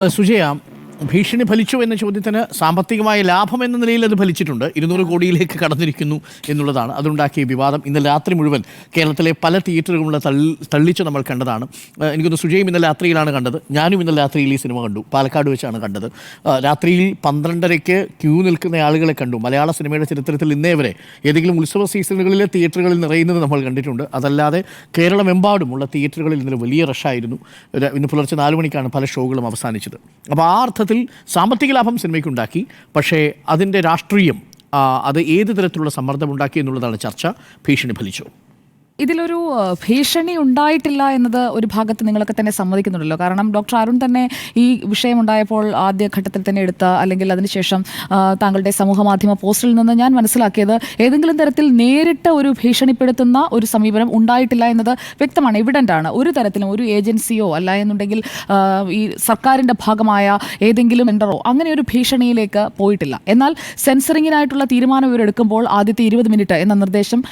സുജയ, ഭീഷണി ഫലിച്ചു എന്ന ചോദ്യത്തിന് സാമ്പത്തികമായ ലാഭം എന്ന നിലയിൽ അത് ഫലിച്ചിട്ടുണ്ട്. 200 കോടിയിലേക്ക് കടന്നിരിക്കുന്നു എന്നുള്ളതാണ് അതുണ്ടാക്കിയ വിവാദം. ഇന്നലെ രാത്രി മുഴുവൻ കേരളത്തിലെ പല തിയേറ്ററുകളിലെ തള്ളിച്ച് നമ്മൾ കണ്ടതാണ്. എനിക്കൊന്ന് സുജയും ഇന്നലെ രാത്രിയിലാണ് കണ്ടത്. ഞാനും ഇന്നലെ രാത്രിയിൽ ഈ സിനിമ കണ്ടു. പാലക്കാട് വെച്ചാണ് കണ്ടത്. രാത്രിയിൽ 12:30-ക്ക് ക്യൂ നിൽക്കുന്ന ആളുകളെ കണ്ടു. മലയാള സിനിമയുടെ ചരിത്രത്തിൽ ഇന്നേ വരെ ഏതെങ്കിലും ഉത്സവ സീസണുകളിലെ തിയേറ്ററുകളിൽ നിറയുന്നത് നമ്മൾ കണ്ടിട്ടുണ്ട്. അതല്ലാതെ കേരളമെമ്പാടുമുള്ള തിയേറ്ററുകളിൽ ഇന്നലെ വലിയ റഷായിരുന്നു. ഇന്ന് പുലർച്ചെ 4 മണിക്കാണ് പല ഷോകളും അവസാനിച്ചത്. അപ്പോൾ ആ അർത്ഥത്തിൽ സാമ്പത്തിക ലാഭം സിനിമയ്ക്കുണ്ടാക്കി. പക്ഷേ അതിൻ്റെ രാഷ്ട്രീയം അത് ഏത് തരത്തിലുള്ള സമ്മർദ്ദമുണ്ടാക്കി എന്നുള്ളതാണ് ചർച്ച. ഭീഷണി ഫലിച്ചു. ഇതിലൊരു ഭീഷണി ഉണ്ടായിട്ടില്ല എന്നത് ഒരു ഭാഗത്ത് നിങ്ങളൊക്കെ തന്നെ സമ്മതിക്കുന്നുണ്ടല്ലോ. കാരണം ഡോക്ടർ അരുൺ തന്നെ ഈ വിഷയമുണ്ടായപ്പോൾ ആദ്യഘട്ടത്തിൽ തന്നെ എടുത്ത അല്ലെങ്കിൽ അതിനുശേഷം താങ്കളുടെ സമൂഹ മാധ്യമ പോസ്റ്റിൽ നിന്ന് ഞാൻ മനസ്സിലാക്കിയത് ഏതെങ്കിലും തരത്തിൽ നേരിട്ട് ഒരു ഭീഷണിപ്പെടുത്തുന്ന ഒരു സമീപനം ഉണ്ടായിട്ടില്ല എന്നത് വ്യക്തമാണ്, എവിഡൻ്റ് ആണ്. ഒരു തരത്തിലും ഒരു ഏജൻസിയോ അല്ല എന്നുണ്ടെങ്കിൽ ഈ സർക്കാരിൻ്റെ ഭാഗമായ ഏതെങ്കിലും വെണ്ടറോ അങ്ങനെ ഒരു ഭീഷണിയിലേക്ക് പോയിട്ടില്ല. എന്നാൽ സെൻസറിങ്ങിനായിട്ടുള്ള തീരുമാനം ഇവരെടുക്കുമ്പോൾ ആദ്യത്തെ 20 മിനിറ്റ് എന്ന നിർദ്ദേശം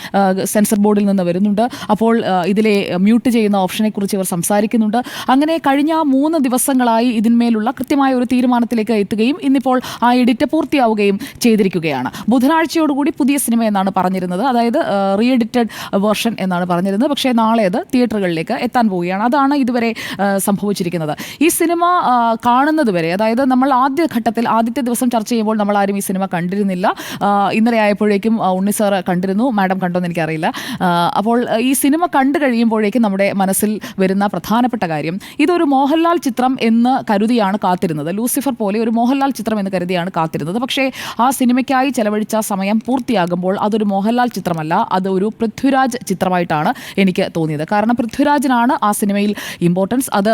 സെൻസർ ബോർഡിൽ നിന്ന് വരുന്നുണ്ട്. അപ്പോൾ ഇതിലെ മ്യൂട്ട് ചെയ്യുന്ന ഓപ്ഷനെ കുറിച്ച് ഇവർ സംസാരിക്കുന്നുണ്ട്. അങ്ങനെ കഴിഞ്ഞ 3 ദിവസങ്ങളായി ഇതിന്മേലുള്ള കൃത്യമായ ഒരു തീരുമാനത്തിലേക്ക് എത്തുകയും ഇന്നിപ്പോൾ ആ എഡിറ്റ് പൂർത്തിയാവുകയും ചെയ്തിരിക്കുകയാണ്. ബുധനാഴ്ചയോടുകൂടി പുതിയ സിനിമ എന്നാണ് പറഞ്ഞിരുന്നത്, അതായത് റീ എഡിറ്റഡ് വേർഷൻ എന്നാണ് പറഞ്ഞിരുന്നത്. പക്ഷേ നാളെ അത് തിയേറ്ററുകളിലേക്ക് എത്താൻ പോവുകയാണ്. അതാണ് ഇതുവരെ സംഭവിച്ചിരിക്കുന്നത്. ഈ സിനിമ കാണുന്നത് വരെ, അതായത് നമ്മൾ ആദ്യത്തെ ദിവസം ചർച്ച ചെയ്യുമ്പോൾ നമ്മൾ ആരും ഈ സിനിമ കണ്ടിരുന്നില്ല. ഇന്നലെ ആയപ്പോഴേക്കും ഉണ്ണി സാർ കണ്ടിരുന്നു, മാഡം കണ്ടോന്ന് എനിക്കറിയില്ല. അപ്പോൾ ഈ സിനിമ കണ്ടു കഴിയുമ്പോഴേക്കും നമ്മുടെ മനസ്സിൽ വരുന്ന പ്രധാനപ്പെട്ട കാര്യം, ഇതൊരു മോഹൻലാൽ ചിത്രം എന്ന് കരുതിയാണ് കാത്തിരുന്നത്. ലൂസിഫർ പോലെ ഒരു മോഹൻലാൽ ചിത്രം എന്ന് കരുതിയാണ് കാത്തിരുന്നത്. പക്ഷേ ആ സിനിമയ്ക്കായി ചെലവഴിച്ച സമയം പൂർത്തിയാകുമ്പോൾ അതൊരു മോഹൻലാൽ ചിത്രമല്ല, അത് ഒരു പൃഥ്വിരാജ് ചിത്രമായിട്ടാണ് എനിക്ക് തോന്നിയത്. കാരണം പൃഥ്വിരാജിനാണ് ആ സിനിമയിൽ ഇമ്പോർട്ടൻസ്. അത്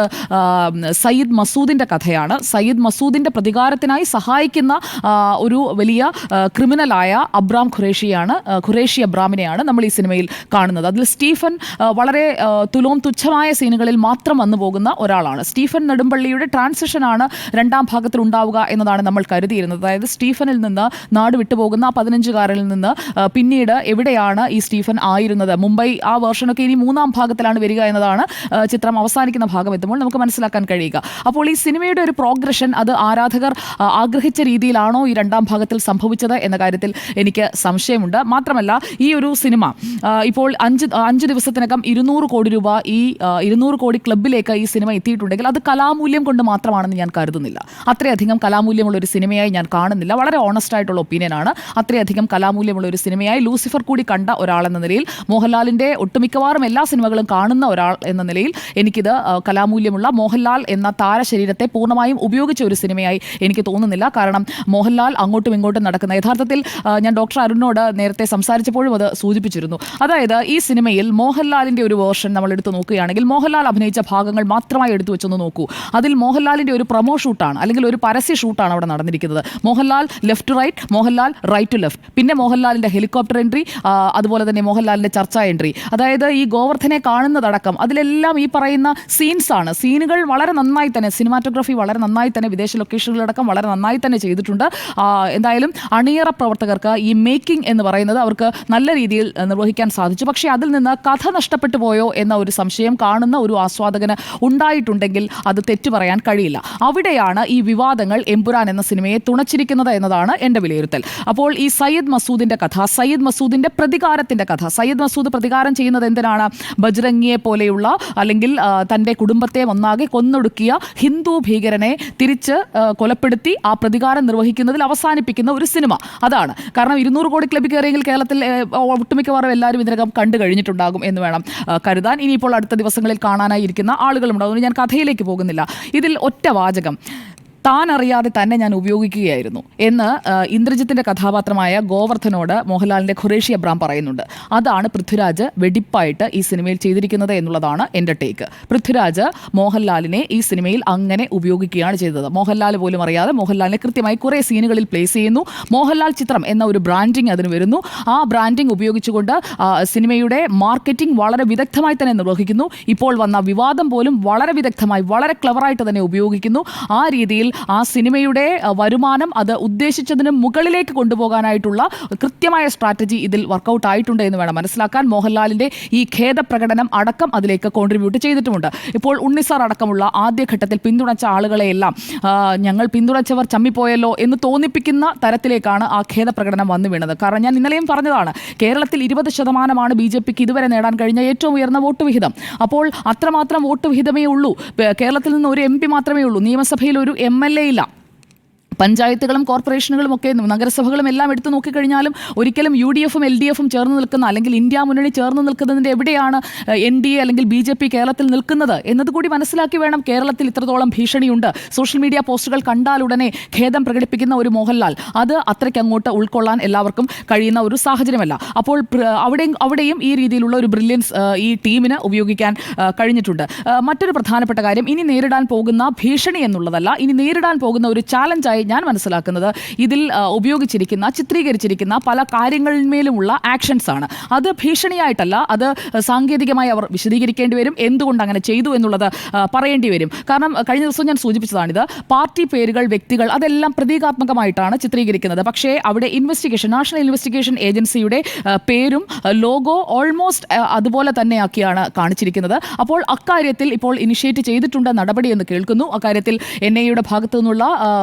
സയ്യിദ് മസൂദിൻ്റെ കഥയാണ്. സയ്യിദ് മസൂദിൻ്റെ പ്രതികാരത്തിനായി സഹായിക്കുന്ന ഒരു വലിയ ക്രിമിനലായ അബ്രാം ഖുറേഷി അബ്രാമിനെയാണ് നമ്മൾ ഈ സിനിമയിൽ കാണുന്നത്. അതിൽ സ്റ്റീഫൻ വളരെ തുലോം തുച്ഛമായ സീനുകളിൽ മാത്രം വന്നു പോകുന്ന ഒരാളാണ്. സ്റ്റീഫൻ നെടുമ്പള്ളിയുടെ ട്രാൻസിഷനാണ് 2ാം ഭാഗത്തിൽ ഉണ്ടാവുക എന്നതാണ് നമ്മൾ കരുതിയിരുന്നത്. അതായത് സ്റ്റീഫനിൽ നിന്ന് നാട് വിട്ടുപോകുന്ന 15-കാരിൽ നിന്ന് പിന്നീട് എവിടെയാണ് ഈ സ്റ്റീഫൻ ആയിരുന്നത്, മുംബൈ, ആ വേർഷനൊക്കെ ഇനി 3ാം ഭാഗത്തിലാണ് വരിക എന്നതാണ് ചിത്രം അവസാനിക്കുന്ന ഭാഗം എത്തുമ്പോൾ നമുക്ക് മനസ്സിലാക്കാൻ കഴിയുക. അപ്പോൾ ഈ സിനിമയുടെ ഒരു പ്രോഗ്രഷൻ അത് ആരാധകർ ആഗ്രഹിച്ച രീതിയിലാണോ ഈ 2ാം ഭാഗത്തിൽ സംഭവിച്ചത് എന്ന കാര്യത്തിൽ എനിക്ക് സംശയമുണ്ട്. മാത്രമല്ല ഈ ഒരു സിനിമ ഇപ്പോൾ 5 ദിവസത്തിനകം 200 കോടി രൂപ ഈ 200 കോടി ക്ലബിലേക്ക് ഈ സിനിമ എത്തിയിട്ടുണ്ടെങ്കിൽ അത് കലാമൂല്യം കൊണ്ട് മാത്രമാണെന്ന് ഞാൻ കരുതുന്നില്ല. അത്രയധികം കലാമൂല്യമുള്ള ഒരു സിനിമയായി ഞാൻ കാണുന്നില്ല. വളരെ ഓണസ്റ്റ് ആയിട്ടുള്ള ഒപ്പീനിയനാണ്. അത്രയധികം കലാമൂല്യമുള്ള ഒരു സിനിമയായി ലൂസിഫർ കൂടി കണ്ട ഒരാളെന്ന നിലയിൽ, മോഹൻലാലിൻ്റെ ഒട്ടുമിക്കവാറും എല്ലാ സിനിമകളും കാണുന്ന ഒരാൾ എന്ന നിലയിൽ എനിക്കിത് കലാമൂല്യമുള്ള മോഹൻലാൽ എന്ന താരശരീരത്തെ പൂർണ്ണമായും ഉപയോഗിച്ച ഒരു സിനിമയായി എനിക്ക് തോന്നുന്നില്ല. കാരണം മോഹൻലാൽ അങ്ങോട്ടും ഇങ്ങോട്ടും നടക്കുന്ന, യഥാർത്ഥത്തിൽ ഞാൻ ഡോക്ടർ അരുണിനോട് നേരത്തെ സംസാരിച്ചപ്പോഴും അത് സൂചിപ്പിച്ചിരുന്നു. അതായത് ഈ സിനിമയിൽ മോഹൻലാലിൻ്റെ ഒരു വേർഷൻ നമ്മൾ എടുത്ത് നോക്കുകയാണെങ്കിൽ മോഹൻലാൽ അഭിനയിച്ച ഭാഗങ്ങൾ മാത്രമായി എടുത്തു വെച്ചൊന്ന് നോക്കൂ. അതിൽ മോഹൻലാലിൻ്റെ ഒരു പ്രൊമോ ഷൂട്ടാണ് അല്ലെങ്കിൽ ഒരു പരസ്യ ഷൂട്ടാണ് അവിടെ നടന്നിരിക്കുന്നത്. Mohanlal left to right, Mohanlal right to left, പിന്നെ മോഹൻലാലിൻ്റെ ഹെലികോപ്റ്റർ എൻട്രി, അതുപോലെ തന്നെ മോഹൻലാലിൻ്റെ ചർച്ചാ എൻട്രി, അതായത് ഈ ഗോവർദ്ധനെ കാണുന്നതടക്കം അതിലെല്ലാം ഈ പറയുന്ന സീൻസാണ്. സീനുകൾ വളരെ നന്നായി തന്നെ, സിനിമാറ്റോഗ്രാഫി വളരെ നന്നായി തന്നെ, വിദേശ ലൊക്കേഷനുകളടക്കം വളരെ നന്നായി തന്നെ ചെയ്തിട്ടുണ്ട്. എന്തായാലും അണിയറ പ്രവർത്തകർക്ക് ഈ മേക്കിംഗ് എന്ന് പറയുന്നത് അവർക്ക് നല്ല രീതിയിൽ നിർവഹിക്കാൻ സാധിച്ചു. പക്ഷേ അതിൽ നിന്ന് കഥ നഷ്ടപ്പെട്ടു പോയോ എന്ന ഒരു സംശയം കാണുന്ന ഒരു ആസ്വാദകന് ഉണ്ടായിട്ടുണ്ടെങ്കിൽ അത് തെറ്റു പറയാൻ കഴിയില്ല. അവിടെയാണ് ഈ വിവാദങ്ങൾ എമ്പുരാൻ എന്ന സിനിമയെ തുണച്ചിരിക്കുന്നത് എന്നതാണ് എൻ്റെ വിലയിരുത്തൽ. അപ്പോൾ ഈ സയ്യിദ് മസൂദിൻ്റെ കഥ, സയ്യിദ് മസൂദിൻ്റെ പ്രതികാരത്തിൻ്റെ കഥ, സയ്യിദ് മസൂദ് പ്രതികാരം ചെയ്യുന്നത് എന്തിനാണ്? ബജ്രംഗിയെ പോലെയുള്ള അല്ലെങ്കിൽ തൻ്റെ കുടുംബത്തെ ഒന്നാകെ കൊന്നൊടുക്കിയ ഹിന്ദു ഭീകരനെ തിരിച്ച് കൊലപ്പെടുത്തി ആ പ്രതികാരം നിർവഹിക്കുന്നതിൽ അവസാനിപ്പിക്കുന്ന ഒരു സിനിമ. അതാണ് കാരണം 200 കോടി ക്ലബിൽ കയറിയെങ്കിൽ കേരളത്തിൽ ഒട്ടുമിക്കവാറും എല്ലാവരും ഇതിനകം കണ്ടു കഴിഞ്ഞിട്ടുണ്ടാകും എന്ന് വേണം കരുതാൻ. ഇനിയിപ്പോൾ അടുത്ത ദിവസങ്ങളിൽ കാണാനായി ഇരിക്കുന്ന ആളുകളുണ്ടാകും. ഞാൻ കഥയിലേക്ക് പോകുന്നില്ല. ഇതിൽ ഒറ്റ വാചകം, താൻ അറിയാതെ തന്നെ ഞാൻ ഉപയോഗിക്കുകയായിരുന്നു എന്ന് ഇന്ദ്രജിത്തിൻ്റെ കഥാപാത്രമായ ഗോവർദ്ധനോട് മോഹൻലാലിൻ്റെ ഖുറേഷി അബ്രാം പറയുന്നുണ്ട്. അതാണ് പൃഥ്വിരാജ് വെടിപ്പായിട്ട് ഈ സിനിമയിൽ ചെയ്തിരിക്കുന്നത് എന്നുള്ളതാണ് എൻ്റെ ടേക്ക്. പൃഥ്വിരാജ് മോഹൻലാലിനെ ഈ സിനിമയിൽ അങ്ങനെ ഉപയോഗിക്കുകയാണ് ചെയ്തത്. മോഹൻലാൽ പോലും അറിയാതെ മോഹൻലാലിനെ കൃത്യമായി കുറേ സീനുകളിൽ പ്ലേസ് ചെയ്യുന്നു. മോഹൻലാൽ ചിത്രം എന്ന ഒരു ബ്രാൻഡിങ് അതിന് വരുന്നു. ആ ബ്രാൻഡിങ് ഉപയോഗിച്ചുകൊണ്ട് സിനിമയുടെ മാർക്കറ്റിംഗ് വളരെ വിദഗ്ധമായി തന്നെ നിർവഹിക്കുന്നു. ഇപ്പോൾ വന്ന വിവാദം പോലും വളരെ വിദഗ്ധമായി, വളരെ ക്ലവറായിട്ട് തന്നെ ഉപയോഗിക്കുന്നു. ആ രീതിയിൽ ആ സിനിമയുടെ വരുമാനം അത് ഉദ്ദേശിച്ചതിന് മുകളിലേക്ക് കൊണ്ടുപോകാനായിട്ടുള്ള കൃത്യമായ സ്ട്രാറ്റജി ഇതിൽ വർക്കൗട്ട് ആയിട്ടുണ്ട് എന്ന് വേണം മനസ്സിലാക്കാൻ. മോഹൻലാലിന്റെ ഈ ഖേദപ്രകടനം അടക്കം അതിലേക്ക് കോൺട്രിബ്യൂട്ട് ചെയ്തിട്ടുമുണ്ട്. ഇപ്പോൾ ഉണ്ണിസാർ അടക്കമുള്ള ആദ്യഘട്ടത്തിൽ പിന്തുണച്ച ആളുകളെയെല്ലാം ഞങ്ങൾ പിന്തുണച്ചവർ ചമ്മിപ്പോയല്ലോ എന്ന് തോന്നിപ്പിക്കുന്ന തരത്തിലേക്കാണ് ആ ഖേദപ്രകടനം വന്നു വീണത്. കാരണം ഞാൻ ഇന്നലെയും പറഞ്ഞതാണ്, കേരളത്തിൽ 20% BJPക്ക് ഇതുവരെ നേടാൻ കഴിഞ്ഞ ഏറ്റവും ഉയർന്ന വോട്ട് വിഹിതം. അപ്പോൾ അത്രമാത്രം വോട്ട് വിഹിതമേ ഉള്ളൂ. കേരളത്തിൽ നിന്ന് ഒരു MP മാത്രമേ ഉള്ളൂ, നിയമസഭയിൽ ഒരു MLA ഇല്ല. പഞ്ചായത്തുകളും കോർപ്പറേഷനുകളും ഒക്കെ നഗരസഭകളും എല്ലാം എടുത്തു നോക്കിക്കഴിഞ്ഞാലും ഒരിക്കലും UDFും LDFും ചേർന്ന് നിൽക്കുന്ന, അല്ലെങ്കിൽ ഇന്ത്യ മുന്നണി ചേർന്ന് നിൽക്കുന്നതിൻ്റെ എവിടെയാണ് NDA അല്ലെങ്കിൽ BJP കേരളത്തിൽ നിൽക്കുന്നത് എന്നതുകൂടി മനസ്സിലാക്കി വേണം. കേരളത്തിൽ ഇത്രത്തോളം ഭീഷണിയുണ്ട്. സോഷ്യൽ മീഡിയ പോസ്റ്റുകൾ കണ്ടാലുടനെ ഖേദം പ്രകടിപ്പിക്കുന്ന ഒരു മോഹൻലാൽ, അത് അത്രയ്ക്ക് അങ്ങോട്ട് ഉൾക്കൊള്ളാൻ എല്ലാവർക്കും കഴിയുന്ന ഒരു സാഹചര്യമല്ല. അപ്പോൾ അവിടെയും ഈ രീതിയിലുള്ള ഒരു ബ്രില്യൻസ് ഈ ടീമിന് ഉപയോഗിക്കാൻ കഴിഞ്ഞിട്ടുണ്ട്. മറ്റൊരു പ്രധാനപ്പെട്ട കാര്യം, ഇനി നേരിടാൻ പോകുന്ന ഭീഷണി എന്നുള്ളതല്ല, ഇനി നേരിടാൻ പോകുന്ന ഒരു ചാലഞ്ചായി ഞാൻ മനസ്സിലാക്കുന്നത് ഇതിൽ ഉപയോഗിച്ചിരിക്കുന്ന, ചിത്രീകരിച്ചിരിക്കുന്ന പല കാര്യങ്ങളിന്മേലുമുള്ള ആക്ഷൻസ് ആണ്. അത് ഭീഷണിയായിട്ടല്ല, അത് സാങ്കേതികമായി അവർ വിശദീകരിക്കേണ്ടി വരും. എന്തുകൊണ്ട് അങ്ങനെ ചെയ്തു എന്നുള്ളത് പറയേണ്ടി വരും. കാരണം കഴിഞ്ഞ ദിവസം ഞാൻ സൂചിപ്പിച്ചതാണിത്, പാർട്ടി പേരുകൾ, വ്യക്തികൾ, അതെല്ലാം പ്രതീകാത്മകമായിട്ടാണ് ചിത്രീകരിക്കുന്നത്. പക്ഷേ അവിടെ നാഷണൽ ഇൻവെസ്റ്റിഗേഷൻ ഏജൻസിയുടെ പേരും ലോഗോ ഓൾമോസ്റ്റ് അതുപോലെ തന്നെയാക്കിയാണ് കാണിച്ചിരിക്കുന്നത്. അപ്പോൾ അക്കാര്യത്തിൽ ഇപ്പോൾ ഇനിഷ്യേറ്റ് ചെയ്തിട്ടുണ്ട് നടപടി എന്ന് കേൾക്കുന്നു. അക്കാര്യത്തിൽ NIAയുടെ ഭാഗത്തു നിന്നുള്ള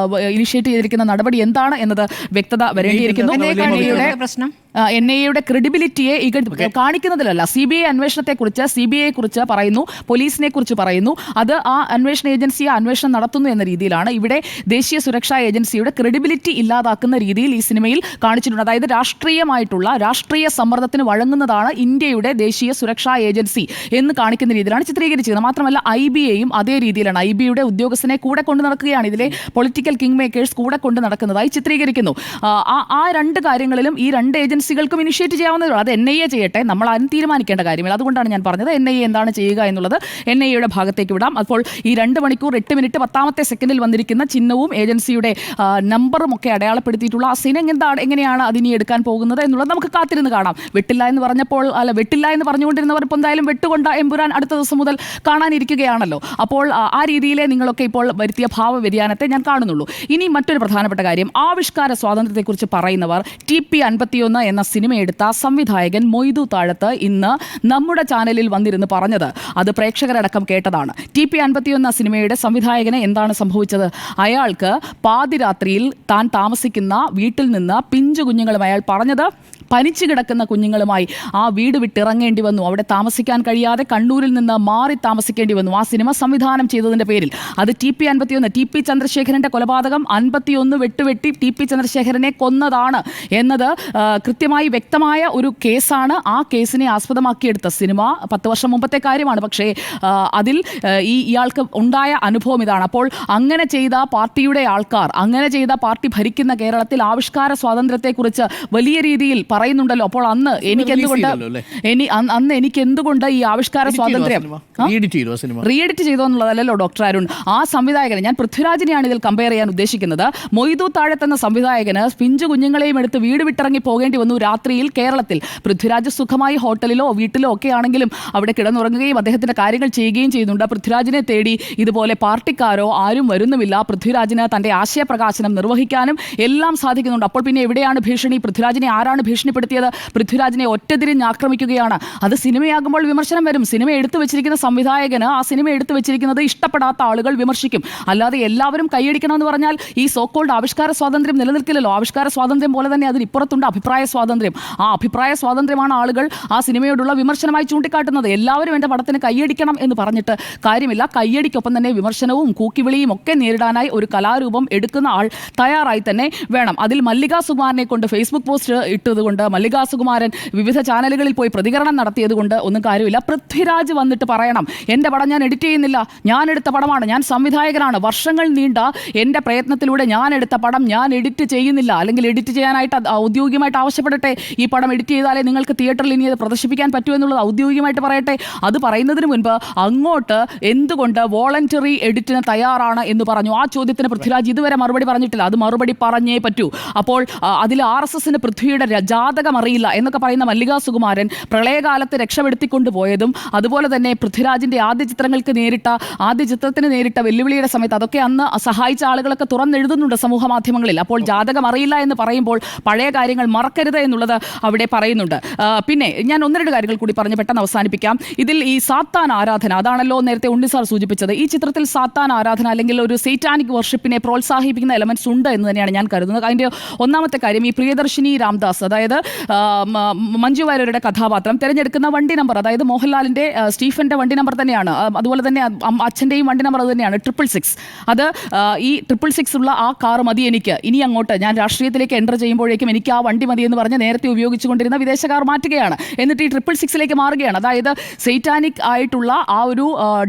ഇനിഷ്യേറ്റ് ചെയ്തിരിക്കുന്ന നടപടി എന്താണ് എന്നത് വ്യക്തത വരേണ്ടിയിരിക്കുന്നു. NIAയുടെ ക്രെഡിബിലിറ്റിയെ കാണിക്കുന്നതിലല്ല, CBI അന്വേഷണത്തെക്കുറിച്ച്, CBIയെ കുറിച്ച് പറയുന്നു, പോലീസിനെ കുറിച്ച് പറയുന്നു. അത് ആ അന്വേഷണ ഏജൻസിയെ അന്വേഷണം നടത്തുന്നു എന്ന രീതിയിലാണ്. ഇവിടെ ദേശീയ സുരക്ഷാ ഏജൻസിയുടെ ക്രെഡിബിലിറ്റി ഇല്ലാതാക്കുന്ന രീതിയിൽ ഈ സിനിമയിൽ കാണിച്ചിട്ടുണ്ട്. അതായത് രാഷ്ട്രീയ സമ്മർദ്ദത്തിന് വഴങ്ങുന്നതാണ് ഇന്ത്യയുടെ ദേശീയ സുരക്ഷാ ഏജൻസി എന്ന് കാണിക്കുന്ന രീതിയിലാണ് ചിത്രീകരിച്ചിരുന്നത്. മാത്രമല്ല IBയെയും അതേ രീതിയിലാണ്, IBയുടെ ഉദ്യോഗസ്ഥനെ കൂടെ കൊണ്ടു നടക്കുകയാണ്, ഇതിലെ പൊളിറ്റിക്കൽ കിങ് മേക്കേഴ്സ് കൂടെ കൊണ്ട് നടക്കുന്നതായി ചിത്രീകരിക്കുന്നു. ആ രണ്ട് കാര്യങ്ങളിലും ഈ രണ്ട് ഏജൻസികൾക്കും ഇനിഷ്യേറ്റ് ചെയ്യാവുന്നതാണ്. അത് NIA ചെയ്യട്ടെ, നമ്മൾ ആരും തീരുമാനിക്കേണ്ട കാര്യമില്ല. അതുകൊണ്ടാണ് ഞാൻ പറഞ്ഞത് NIA എന്താണ് ചെയ്യുക എന്നുള്ളത് NIAയുടെ ഭാഗത്തേക്ക് വിടാം. അപ്പോൾ ഈ 2 മണിക്കൂർ 8 മിനിറ്റ് 10ാമത്തെ സെക്കൻഡിൽ വന്നിരിക്കുന്ന ചിഹ്നവും ഏജൻസിയുടെ നമ്പറും ഒക്കെ അടയാളപ്പെടുത്തിയിട്ടുള്ള ആ സിനിമ എങ്ങനെയാണ് അതിനി എടുക്കാൻ പോകുന്നത് എന്നുള്ളത് നമുക്ക് കാത്തിരുന്ന് കാണാം. വെട്ടില്ല എന്ന് പറഞ്ഞുകൊണ്ടിരുന്നവർ ഇപ്പോൾ എന്തായാലും വെട്ടുകൊണ്ട എമ്പുരാൻ അടുത്ത ദിവസം മുതൽ കാണാനിരിക്കുകയാണല്ലോ. അപ്പോൾ ആ രീതിയിലെ നിങ്ങളൊക്കെ ഇപ്പോൾ വരുത്തിയ ഭാവ വ്യതിയാനത്തെ ഞാൻ കാണുന്നുള്ളൂ. ഇനി മറ്റൊരു പ്രധാനപ്പെട്ട കാര്യം, ആവിഷ്കാര സ്വാതന്ത്ര്യത്തെക്കുറിച്ച് പറയുന്നവർ TP51 എന്ന സിനിമ എടുത്ത സംവിധായകൻ മൊയ്തു താഴത്ത് ഇന്ന് നമ്മുടെ ചാനലിൽ വന്നിരുന്ന് പറഞ്ഞത് അത് പ്രേക്ഷകരടക്കം കേട്ടതാണ്. TP51 സിനിമയുടെ സംവിധായകന് എന്താണ് സംഭവിച്ചത്? അയാൾക്ക് പാതിരാത്രിയിൽ താൻ താമസിക്കുന്ന വീട്ടിൽ നിന്ന് പിഞ്ചു കുഞ്ഞുങ്ങളും, അയാൾ പറഞ്ഞത് പനിച്ചു കിടക്കുന്ന കുഞ്ഞുങ്ങളുമായി ആ വീട് വിട്ടിറങ്ങേണ്ടി വന്നു. അവിടെ താമസിക്കാൻ കഴിയാതെ കണ്ണൂരിൽ നിന്ന് മാറി താമസിക്കേണ്ടി വന്നു ആ സിനിമ സംവിധാനം ചെയ്തതിൻ്റെ പേരിൽ. അത് TP51, TP ചന്ദ്രശേഖരൻ്റെ കൊലപാതകം 51 വെട്ടുവെട്ടി TP ചന്ദ്രശേഖരനെ കൊന്നതാണ് എന്നത് കൃത്യമായി വ്യക്തമായ ഒരു കേസാണ്. ആ കേസിനെ ആസ്പദമാക്കിയെടുത്ത സിനിമ 10 വർഷം മുമ്പത്തെ കാര്യമാണ്. പക്ഷേ അതിൽ ഇയാൾക്ക് ഉണ്ടായ അനുഭവം ഇതാണ്. അപ്പോൾ അങ്ങനെ ചെയ്ത പാർട്ടിയുടെ ആൾക്കാർ, അങ്ങനെ ചെയ്ത പാർട്ടി ഭരിക്കുന്ന കേരളത്തിൽ ആവിഷ്കാര സ്വാതന്ത്ര്യത്തെക്കുറിച്ച് വലിയ രീതിയിൽ പറയുന്നുണ്ടല്ലോ. അപ്പോൾ അന്ന് എനിക്ക് എന്തുകൊണ്ട് ഈ ആവിഷ്കാര സ്വാതന്ത്ര്യം റീഎഡിറ്റ് ചെയ്തോ എന്നുള്ളതല്ലോ ഡോക്ടർ അരുൺ. ആ സംവിധായകന്, ഞാൻ പൃഥ്വിരാജിനെയാണ് ഇതിൽ കമ്പയർ ചെയ്യാൻ ഉദ്ദേശിക്കുന്നത്. മൊയ്തു താഴത്ത് എന്ന സംവിധായകന് പിഞ്ചു കുഞ്ഞുങ്ങളെയും എടുത്ത് വീട് വിട്ടിറങ്ങി പോകേണ്ടി വന്നു രാത്രിയിൽ കേരളത്തിൽ. പൃഥ്വിരാജ് സുഖമായി ഹോട്ടലിലോ വീട്ടിലോ ഒക്കെ ആണെങ്കിലും അവിടെ കിടന്നുറങ്ങുകയും അദ്ദേഹത്തിന്റെ കാര്യങ്ങൾ ചെയ്യുകയും ചെയ്യുന്നുണ്ട്. പൃഥ്വിരാജിനെ തേടി ഇതുപോലെ പാർട്ടിക്കാരോ ആരും വരുന്നുമില്ല. പൃഥ്വിരാജിന് തന്റെ ആശയപ്രകാശനം നിർവഹിക്കാനും എല്ലാം സാധിക്കുന്നുണ്ട്. അപ്പോൾ പിന്നെ എവിടെയാണ് ഭീഷണി? പൃഥ്വിരാജിനെ ആരാണ് ഭീഷണിപ്പെടുത്തിയത്? പൃഥ്വിരാജിനെ ഒറ്റതിരിഞ്ഞ് ആക്രമിക്കുകയാണ്. അത് സിനിമയാകുമ്പോൾ വിമർശനം വരും. സിനിമ എടുത്തു വെച്ചിരിക്കുന്ന സംവിധായകന് ആ സിനിമ എടുത്തു വെച്ചിരിക്കുന്നത് ഇഷ്ടപ്പെടാത്ത ആളുകൾ വിമർശിക്കും. അല്ലാതെ എല്ലാവരും കൈയടിക്കണമെന്ന് പറഞ്ഞാൽ ഈ സോക്കോൾഡ് ആവിഷ്കാര സ്വാതന്ത്ര്യം നിലനിൽക്കില്ലല്ലോ. ആവിഷ്കാര സ്വാതന്ത്ര്യം പോലെ തന്നെ അതിനിപ്പുറത്തുണ്ട് അഭിപ്രായ സ്വാതന്ത്ര്യം. ആ അഭിപ്രായ സ്വാതന്ത്ര്യമാണ് ആളുകൾ ആ സിനിമയോടുള്ള വിമർശനമായി ചൂണ്ടിക്കാട്ടുന്നത്. എല്ലാവരും എൻ്റെ പടത്തിന് കൈയടിക്കണം എന്ന് പറഞ്ഞിട്ട് കാര്യമില്ല. കയ്യടിക്കൊപ്പം തന്നെ വിമർശനവും കൂക്കിവിളിയും ഒക്കെ നേരിടാനായി ഒരു കലാരൂപം എടുക്കുന്ന ആൾ തയ്യാറായി തന്നെ വേണം. അതിൽ മല്ലികാ സുകുമാരനെ കൊണ്ട് ഫേസ്ബുക്ക് പോസ്റ്റ് ഇട്ടതുകൊണ്ട്, മല്ലികാ സുകുമാരൻ വിവിധ ചാനലുകളിൽ പോയി പ്രതികരണം നടത്തിയത് കൊണ്ട് ഒന്നും കാര്യമില്ല. പൃഥ്വിരാജ് വന്നിട്ട് പറയണം, എൻ്റെ പടം ഞാൻ എഡിറ്റ് ചെയ്യുന്നില്ല, ഞാൻ എടുത്ത പടമാണ്, ഞാൻ സംവിധായകനാണ്, വർഷങ്ങൾ നീണ്ട എൻ്റെ പ്രയത്നത്തിലൂടെ ഞാൻ എടുത്ത പടം ഞാൻ എഡിറ്റ് ചെയ്യുന്നില്ല, അല്ലെങ്കിൽ എഡിറ്റ് ചെയ്യാനായിട്ട് ഔദ്യോഗികമായിട്ട് ആവശ്യപ്പെടട്ടെ, ഈ പടം എഡിറ്റ് ചെയ്താലേ നിങ്ങൾക്ക് തിയേറ്ററിൽ ഇനി അത് പ്രദർശിപ്പിക്കാൻ പറ്റൂ എന്നുള്ളത് ഔദ്യോഗികമായിട്ട് പറയട്ടെ. അത് പറയുന്നതിന് മുൻപ് അങ്ങോട്ട് എന്തുകൊണ്ട് വോളണ്ടറി എഡിറ്റിന് തയ്യാറാണ് എന്ന് പറഞ്ഞു. ആ ചോദ്യത്തിന് പൃഥ്വിരാജ് ഇതുവരെ മറുപടി പറഞ്ഞിട്ടില്ല. അത് മറുപടി പറഞ്ഞേ പറ്റൂ. അപ്പോൾ അതിൽ RSSന് പൃഥ്വിയുടെ ജാതകം അറിയില്ല എന്നൊക്കെ പറയുന്ന മല്ലികാ സുകുമാരൻ പ്രളയകാലത്ത് രക്ഷപ്പെടുത്തിക്കൊണ്ടുപോയതും അതുപോലെ തന്നെ പൃഥ്വിരാജിന്റെ ആദ്യ ചിത്രത്തിന് നേരിട്ട വെല്ലുവിളിയുടെ സമയത്ത് അതൊക്കെ അന്ന് സഹായിച്ച ആളുകളൊക്കെ തുറന്നെഴുതുന്നുണ്ട് സമൂഹ മാധ്യമങ്ങളിൽ. അപ്പോൾ ജാതകം അറിയില്ല എന്ന് പറയുമ്പോൾ പഴയ കാര്യങ്ങൾ മറക്കരുത് എന്നുള്ളത് അവിടെ പറയുന്നുണ്ട്. പിന്നെ ഞാൻ ഒന്ന് രണ്ട് കാര്യങ്ങൾ കൂടി പറഞ്ഞ് പെട്ടെന്ന് അവസാനിപ്പിക്കാം. ഇതിൽ ഈ സാത്താൻ ആരാധന, അതാണല്ലോ നേരത്തെ ഉണ്ണിസാർ സൂചിപ്പിച്ചത്. ഈ ചിത്രത്തിൽ സാത്താൻ ആരാധന അല്ലെങ്കിൽ ഒരു സേറ്റാനിക് വർഷിപ്പിനെ പ്രോത്സാഹിപ്പിക്കുന്ന എലമെന്റ്സ് ഉണ്ട് എന്ന് തന്നെയാണ് ഞാൻ കരുതുന്നത്. അതിൻ്റെ ഒന്നാമത്തെ കാര്യം, ഈ പ്രിയദർശിനി രാംദാസ്, അതായത് മഞ്ജു വാര്യരുടെ കഥാപാത്രം തിരഞ്ഞെടുക്കുന്ന വണ്ടി നമ്പർ, അതായത് മോഹൻലാലിന്റെ സ്റ്റീഫന്റെ വണ്ടി നമ്പർ തന്നെയാണ്, അതുപോലെ തന്നെ അച്ഛൻ്റെയും വണ്ടി നമ്പർ അത് തന്നെയാണ് 666. അത് ഈ 666 ഉള്ള ആ കാർ മതി എനിക്ക്, ഇനി അങ്ങോട്ട് ഞാൻ രാഷ്ട്രീയത്തിലേക്ക് എൻ്റർ ചെയ്യുമ്പോഴേക്കും എനിക്ക് ആ വണ്ടി മതി എന്ന് പറഞ്ഞ് നേരത്തെ ഉപയോഗിച്ചുകൊണ്ടിരുന്ന വിദേശ കാർ മാറ്റുകയാണ്. എന്നിട്ട് ഈ 666ലേക്ക് മാറുകയാണ്. അതായത് സെയ്റ്റാനിക് ആയിട്ടുള്ള ആ ഒരു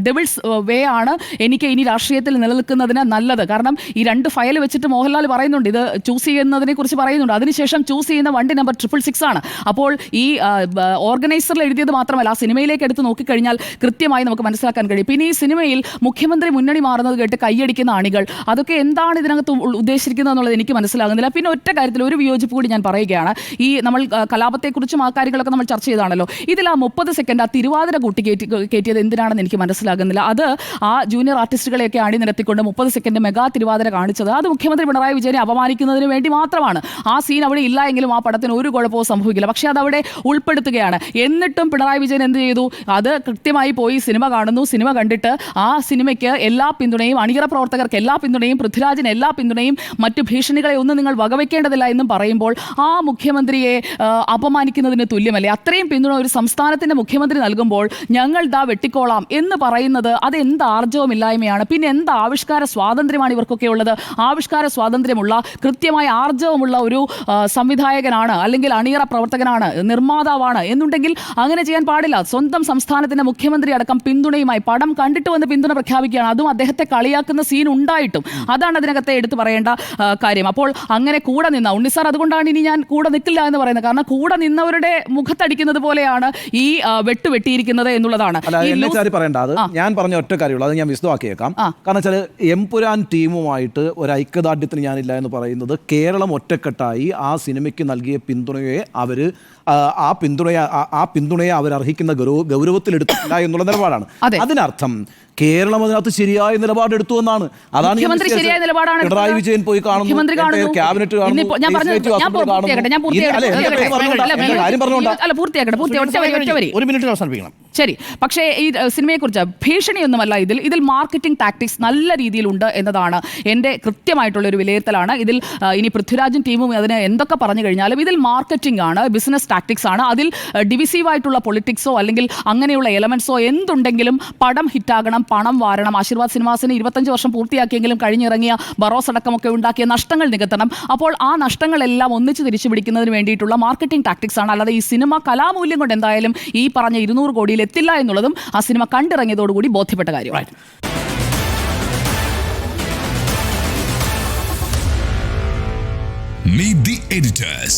ഡെവിൾസ് വേ ആണ് എനിക്ക് ഇനി രാഷ്ട്രീയത്തിൽ നിലനിൽക്കുന്നതിന് നല്ലത്. കാരണം ഈ 2 ഫയൽ വെച്ചിട്ട് മോഹൻലാൽ പറയുന്നുണ്ട്, ഇത് ചൂസ് ചെയ്യുന്നതിനെ കുറിച്ച് പറയുന്നുണ്ട്. അതിനുശേഷം ചൂസ് ചെയ്യുന്ന വണ്ടി നമ്പർ 666 ആണ്. അപ്പോൾ ഈ ഓർഗനൈസറിൽ എഴുതിയത് മാത്രമല്ല, ആ സിനിമയിലേക്ക് എടുത്ത് നോക്കിക്കഴിഞ്ഞാൽ കൃത്യമായി നമുക്ക് മനസ്സിലാക്കാൻ കഴിയും. പിന്നെ ഈ സിനിമയിൽ മുഖ്യമന്ത്രി മുന്നണി മാറുന്നത് കേട്ട് കൈയടിക്കുന്ന അണികൾ, അതൊക്കെ എന്താണ് ഇതിനകത്ത് ഉദ്ദേശിക്കുന്നത് എന്നുള്ളത് എനിക്ക് മനസ്സിലാകുന്നില്ല. പിന്നെ ഒറ്റ കാര്യത്തിൽ ഒരു വിയോജിപ്പ് കൂടി ഞാൻ പറയുകയാണ്. ഈ നമ്മൾ കലാപത്തെക്കുറിച്ചും ആ കാര്യങ്ങളൊക്കെ നമ്മൾ ചർച്ച ചെയ്താണല്ലോ. ഇതിൽ ആ 30 സെക്കൻഡ് ആ തിരുവാതിര കൂട്ടി കയറ്റിയത് എന്തിനാണെന്ന് എനിക്ക് മനസ്സിലാകുന്നില്ല. അത് ആ ജൂനിയർ ആർട്ടിസ്റ്റുകളെയൊക്കെ അണിനിരത്തിക്കൊണ്ട് 30 സെക്കൻഡ് മെഗാ തിരുവാതിര കാണിച്ചത് അത് മുഖ്യമന്ത്രി പിണറായി വിജയനെ അപമാനിക്കുന്നതിന് വേണ്ടി മാത്രമാണ്. ആ സീൻ അവിടെ ഇല്ല എങ്കിലും ആ പടത്തിന് ഒരു കുഴപ്പവും സംഭവിക്കില്ല. പക്ഷേ അതവിടെ ഉൾപ്പെടുത്തുകയാണ്. എന്നിട്ടും പിണറായി വിജയൻ എന്ത് ചെയ്തു? അത് കൃത്യമായി പോയി സിനിമ കാണുന്നു. സിനിമ കണ്ടിട്ട് ആ സിനിമയ്ക്ക് എല്ലാ പിന്തുണയും, അണിയറ പ്രവർത്തകർക്ക് എല്ലാ പിന്തുണയും, പൃഥ്വിരാജിന് എല്ലാ പിന്തുണയും, മറ്റു ഭീഷണികളെ ഒന്നും നിങ്ങൾ വകവയ്ക്കേണ്ടതില്ല എന്നും പറയുമ്പോൾ ആ മുഖ്യമന്ത്രിയെ അപമാനിക്കുന്നതിന് തുല്യമല്ലേ? അത്രയും പിന്തുണ ഒരു സംസ്ഥാനത്തിന്റെ മുഖ്യമന്ത്രി നൽകുമ്പോൾ ഞങ്ങൾ ദാ വെട്ടിക്കോളാം എന്ന് പറയുന്നത് അത് എന്ത് ആർജവമില്ലായ്മയാണ്? പിന്നെ എന്ത് ആവിഷ്കാര സ്വാതന്ത്ര്യമാണ് ഇവർക്കൊക്കെ ഉള്ളത്? ആവിഷ്കാര സ്വാതന്ത്ര്യമുള്ള കൃത്യമായ ആർജവമുള്ള ഒരു സംവിധായകനാണ്, അല്ലെങ്കിൽ അണിയറ പ്രവർത്തകനാണ്, നിർമ്മാതാവാണ് എന്നുണ്ടെങ്കിൽ അങ്ങനെ ചെയ്യാൻ പാടില്ല. സ്വന്തം സംസ്ഥാനത്തിന്റെ മുഖ്യമന്ത്രി അടക്കം പിന്തുണയുമായി പടം കണ്ടിട്ട് വന്ന് പിന്തുണ പ്രഖ്യാപിക്കുകയാണ്. അതും അദ്ദേഹത്തെ കളിയാക്കുന്ന സീൻ ഉണ്ടായിട്ടും. അതാണ് അതിനകത്തെ എടുത്തു പറയേണ്ട കാര്യം. അപ്പോൾ അങ്ങനെ കൂടെ നിന്ന ഉണ്ണിസാർ, അതുകൊണ്ടാണ് ഇനി ഞാൻ കൂടെ നിൽക്കില്ല എന്ന് പറയുന്നത്. കാരണം കൂടെ നിന്നവരുടെ മുഖത്തടിക്കുന്നത് പോലെയാണ് ഈ വെട്ടിയിരിക്കുന്നത് എന്നുള്ളതാണ്. പറയേണ്ട അത് ഞാൻ പറഞ്ഞ ഒറ്റ കാര്യമുള്ളൂ, അത് ഞാൻ വിശദമാക്കിയേക്കാം. കാരണം വെച്ചാൽ എംപുരാൻ ടീമുമായിട്ട് ഒരു ഐക്യദാർഢ്യത്തിന് ഞാനില്ല എന്ന് പറയുന്നത് കേരളം ഒറ്റക്കെട്ടായി ആ സിനിമയ്ക്ക് നൽകിയ പിന്തുണയെ ആ പിന്തുണയെ അവർ അർഹിക്കുന്ന ഗൗരവത്തിലെടുത്തില്ല എന്നുള്ള നിലപാടാണ്. അതിനർത്ഥം കേരളം അതിനകത്ത് ശരിയായ നിലപാടെടുത്തു എന്നാണ്. അതാണ് പിണറായി വിജയൻ പോയി കാണുന്നു, ക്യാബിനറ്റ് കാണുന്നു. ശരി, പക്ഷേ ഈ സിനിമയെക്കുറിച്ച് ഭീഷണിയൊന്നുമല്ല ഇതിൽ മാർക്കറ്റിംഗ് ടാക്ടിക്സ് നല്ല രീതിയിലുണ്ട് എന്നതാണ് എൻ്റെ കൃത്യമായിട്ടുള്ളൊരു വിലയിരുത്തലാണ്. ഇതിൽ ഇനി പൃഥ്വിരാജും ടീമും അതിന് എന്തൊക്കെ പറഞ്ഞു കഴിഞ്ഞാലും ഇതിൽ മാർക്കറ്റിംഗ് ആണ്, ബിസിനസ് ടാക്ടിക്സ് ആണ്. അതിൽ ഡിവിസീവായിട്ടുള്ള പൊളിറ്റിക്സോ അല്ലെങ്കിൽ അങ്ങനെയുള്ള എലമെന്റ്സോ എന്തുണ്ടെങ്കിലും പടം ഹിറ്റാകണം, പണം വാരണം. ആശീർവാദ് സിനിമാസിന് 25 വർഷം പൂർത്തിയാക്കിയെങ്കിലും കഴിഞ്ഞിറങ്ങിയ ബറോസ് അടക്കമൊക്കെ ഉണ്ടാക്കിയ നഷ്ടങ്ങൾ നികത്തണം. അപ്പോൾ ആ നഷ്ടങ്ങളെല്ലാം ഒന്നിച്ച് തിരിച്ചു പിടിക്കുന്നതിന് വേണ്ടിയിട്ടുള്ള മാർക്കറ്റിംഗ് ടാക്ടിക്സ് ആണ്. അല്ലാതെ ഈ സിനിമ കലാമൂല്യം കൊണ്ട് എന്തായാലും ഈ പറഞ്ഞ 200 കോടിയിൽ എത്തില്ല എന്നുള്ളതും ആ സിനിമ കണ്ടിറങ്ങിയതോടുകൂടി ബോധ്യപ്പെട്ട കാര്യമാണ്. Meet the editors.